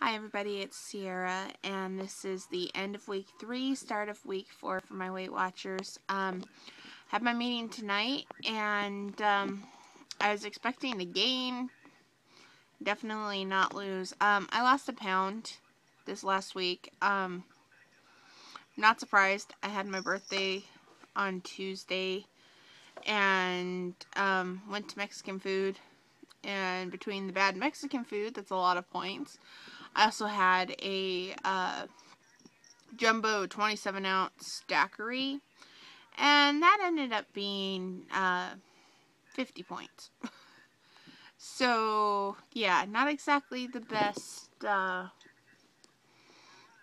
Hi everybody, it's Sierra, and this is the end of week 3, start of week 4 for my Weight Watchers. Had my meeting tonight, and I was expecting to gain, definitely not lose. I lost a pound this last week. Not surprised. I had my birthday on Tuesday, and went to Mexican food, and between the bad Mexican food, that's a lot of points. I also had a jumbo 27-ounce daiquiri, and that ended up being 50 points. So, yeah, not exactly the best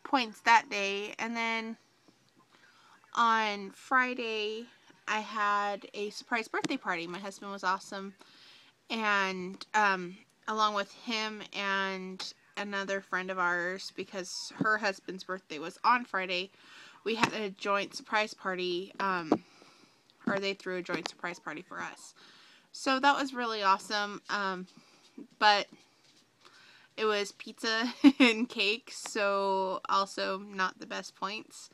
points that day. And then on Friday, I had a surprise birthday party. My husband was awesome, and along with him and another friend of ours, because her husband's birthday was on Friday, we had a joint surprise party, or they threw a joint surprise party for us. So that was really awesome, but it was pizza and cake, so also not the best points.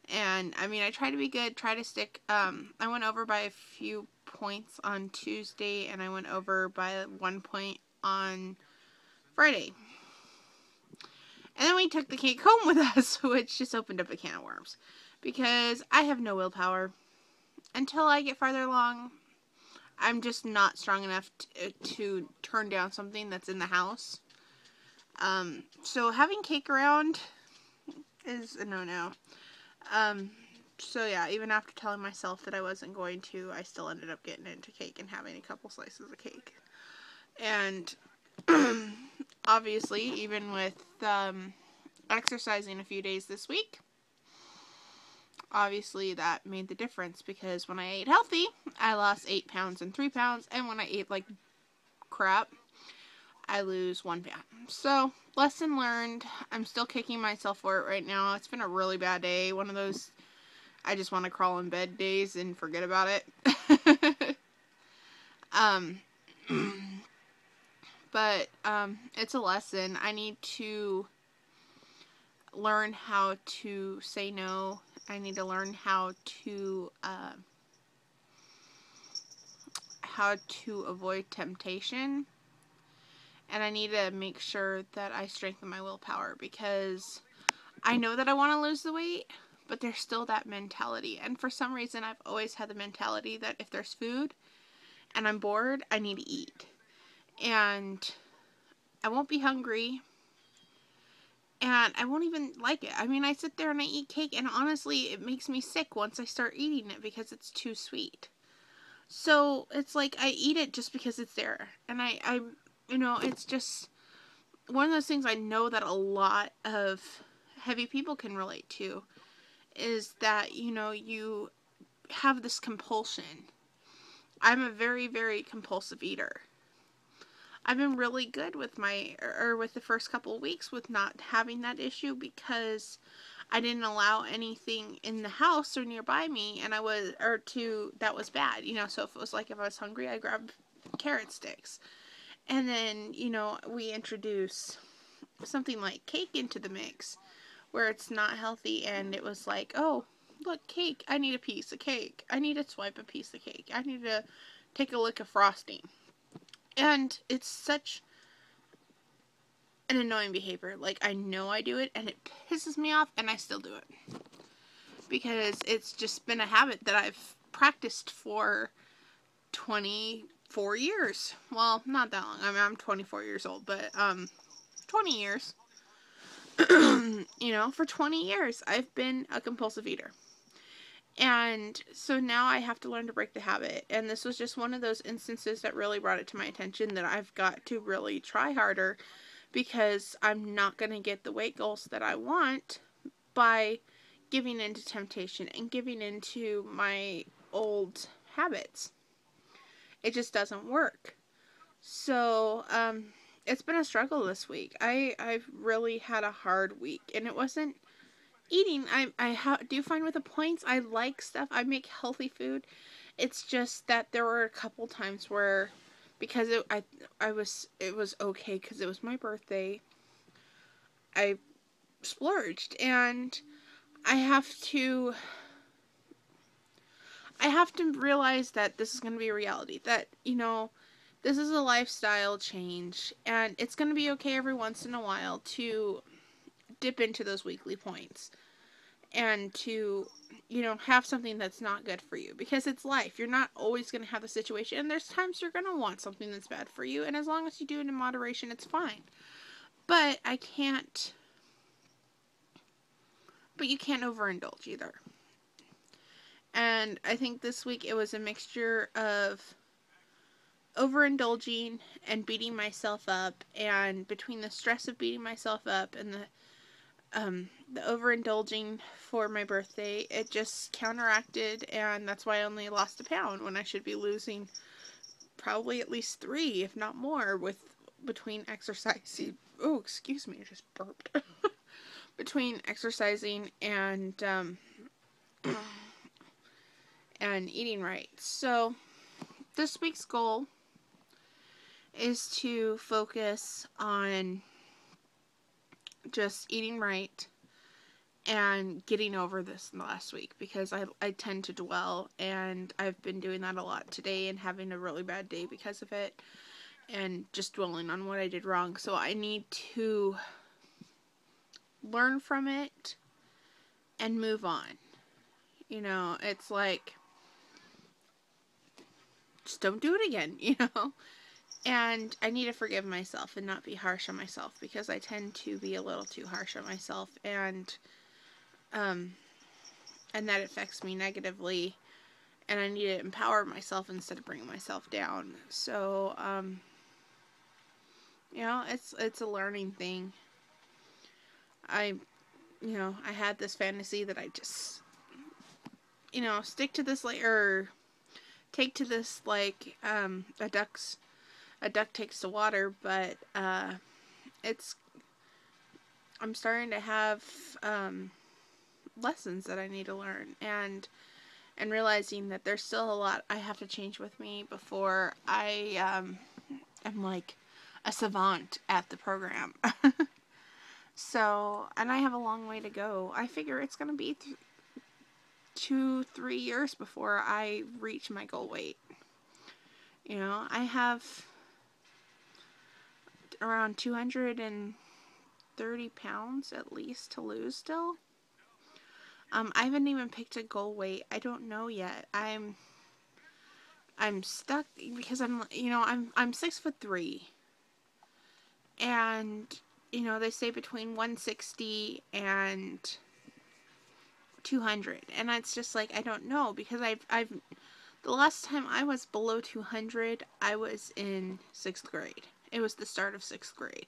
And, I mean, I try to be good, try to stick. I went over by a few points on Tuesday, and I went over by 1 point on Friday. And then we took the cake home with us, which just opened up a can of worms. Because I have no willpower. Until I get farther along, I'm just not strong enough to turn down something that's in the house. So having cake around is a no-no. So yeah, even after telling myself that I wasn't going to, I still ended up getting into cake and having a couple slices of cake. And obviously, even with exercising a few days this week, obviously that made the difference, because when I ate healthy, I lost 8 pounds and 3 pounds, and when I ate like crap, I lose 1 pound. So, lesson learned. I'm still kicking myself for it right now. It's been a really bad day. One of those I just want to crawl in bed days and forget about it. But it's a lesson. I need to learn how to say no. I need to learn how to avoid temptation. And I need to make sure that I strengthen my willpower, because I know that I want to lose the weight, but there's still that mentality. And for some reason, I've always had the mentality that if there's food and I'm bored, I need to eat. And I won't be hungry, and I won't even like it. I mean, I sit there and I eat cake, and honestly, it makes me sick once I start eating it because it's too sweet. So it's like I eat it just because it's there. And I you know, it's just one of those things I know that a lot of heavy people can relate to, is that, you know, you have this compulsion. I'm a very, very compulsive eater. I've been really good with with the first couple of weeks with not having that issue, because I didn't allow anything in the house or nearby me, and that was bad, you know. So if it was like, if I was hungry, I grabbed carrot sticks. And then, you know, we introduce something like cake into the mix, where it's not healthy, and it was like, oh, look, cake, I need a piece of cake. I need to swipe a piece of cake. I need to take a lick of frosting. And it's such an annoying behavior. Like, I know I do it, and it pisses me off, and I still do it. Because it's just been a habit that I've practiced for 24 years. Well, not that long. I mean, I'm 24 years old, but 20 years. You know, for 20 years, I've been a compulsive eater. And so now I have to learn to break the habit. And this was just one of those instances that really brought it to my attention that I've got to really try harder, because I'm not going to get the weight goals that I want by giving into temptation and giving into my old habits. It just doesn't work. So, it's been a struggle this week. I've really had a hard week, and it wasn't eating. I do find with the points, I like stuff. I make healthy food. It's just that there were a couple times where, because it was okay because it was my birthday, I splurged, and I have to realize that this is going to be a reality, that, you know, this is a lifestyle change, and it's going to be okay every once in a while to dip into those weekly points and to, you know, have something that's not good for you, because it's life. You're not always going to have the situation, and there's times you're going to want something that's bad for you, and as long as you do it in moderation, it's fine. But you can't overindulge either. And I think this week it was a mixture of overindulging and beating myself up, and between the stress of beating myself up and the overindulging for my birthday, it just counteracted, and that's why I only lost a pound when I should be losing probably at least 3, if not more, between exercising. Oh, excuse me, I just burped. Between exercising and eating right. So this week's goal is to focus on just eating right and getting over this in the last week, because I tend to dwell, and I've been doing that a lot today and having a really bad day because of it, and just dwelling on what I did wrong. So I need to learn from it and move on. You know, it's like, just don't do it again, you know? And I need to forgive myself and not be harsh on myself, because I tend to be a little too harsh on myself, and that affects me negatively, and I need to empower myself instead of bringing myself down. So, you know, it's a learning thing. I had this fantasy that I just, you know, stick to this, like, or take to this like a duck takes to water, but I'm starting to have lessons that I need to learn, and realizing that there's still a lot I have to change with me before I am like a savant at the program. So, and I have a long way to go. I figure it's going to be 2-3 years before I reach my goal weight. You know, I have around 230 pounds at least to lose still. I haven't even picked a goal weight. I don't know yet. I'm stuck because I'm 6'3", and you know, they say between 160 and 200, and it's just like, I don't know, because I've the last time I was below 200, I was in 6th grade. It was the start of 6th grade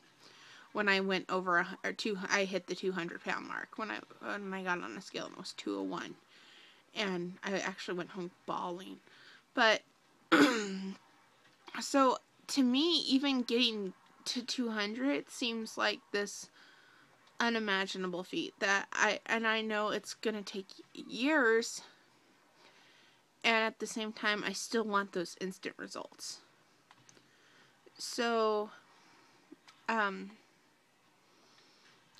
when I went over I hit the 200 pound mark when I got on a scale, and it was 201, and I actually went home bawling. But so to me, even getting to 200 seems like this unimaginable feat that I know it's gonna take years, and at the same time I still want those instant results. So I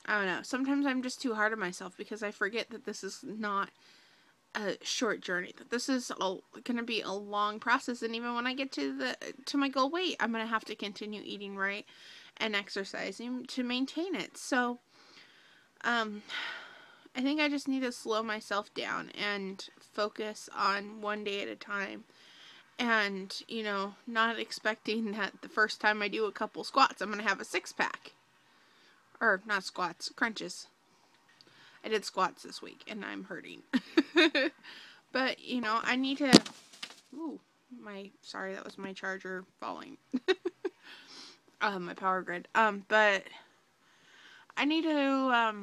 don't know, sometimes I'm just too hard on myself, because I forget that this is not a short journey, that this is gonna be a long process, and even when I get to my goal weight, I'm gonna have to continue eating right and exercising to maintain it. So I think I just need to slow myself down and focus on one day at a time, and, you know, not expecting that the first time I do a couple squats, I'm gonna have a 6-pack. Or, not squats, crunches. I did squats this week, and I'm hurting. But, you know, I need to... Ooh, sorry, that was my charger falling. My power grid. But I need to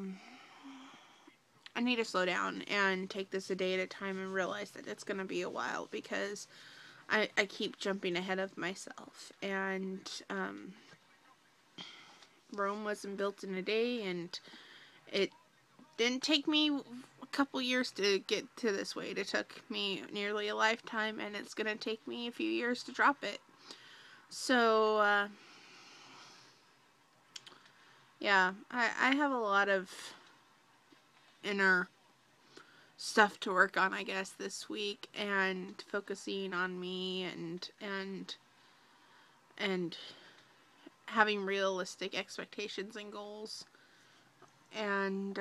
slow down and take this a day at a time, and realize that it's gonna be a while, because I keep jumping ahead of myself, and Rome wasn't built in a day, and it didn't take me a couple years to get to this weight. It took me nearly a lifetime, and it's gonna take me a few years to drop it. So Yeah, I have a lot of inner stuff to work on, I guess, this week, and focusing on me and having realistic expectations and goals. And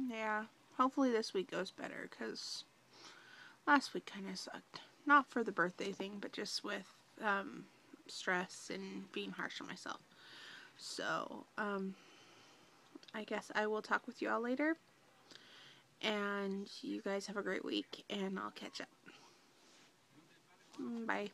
yeah, hopefully this week goes better, because last week kind of sucked. Not for the birthday thing, but just with stress and being harsh on myself. So, I guess I will talk with you all later. And you guys have a great week, and I'll catch up. Bye.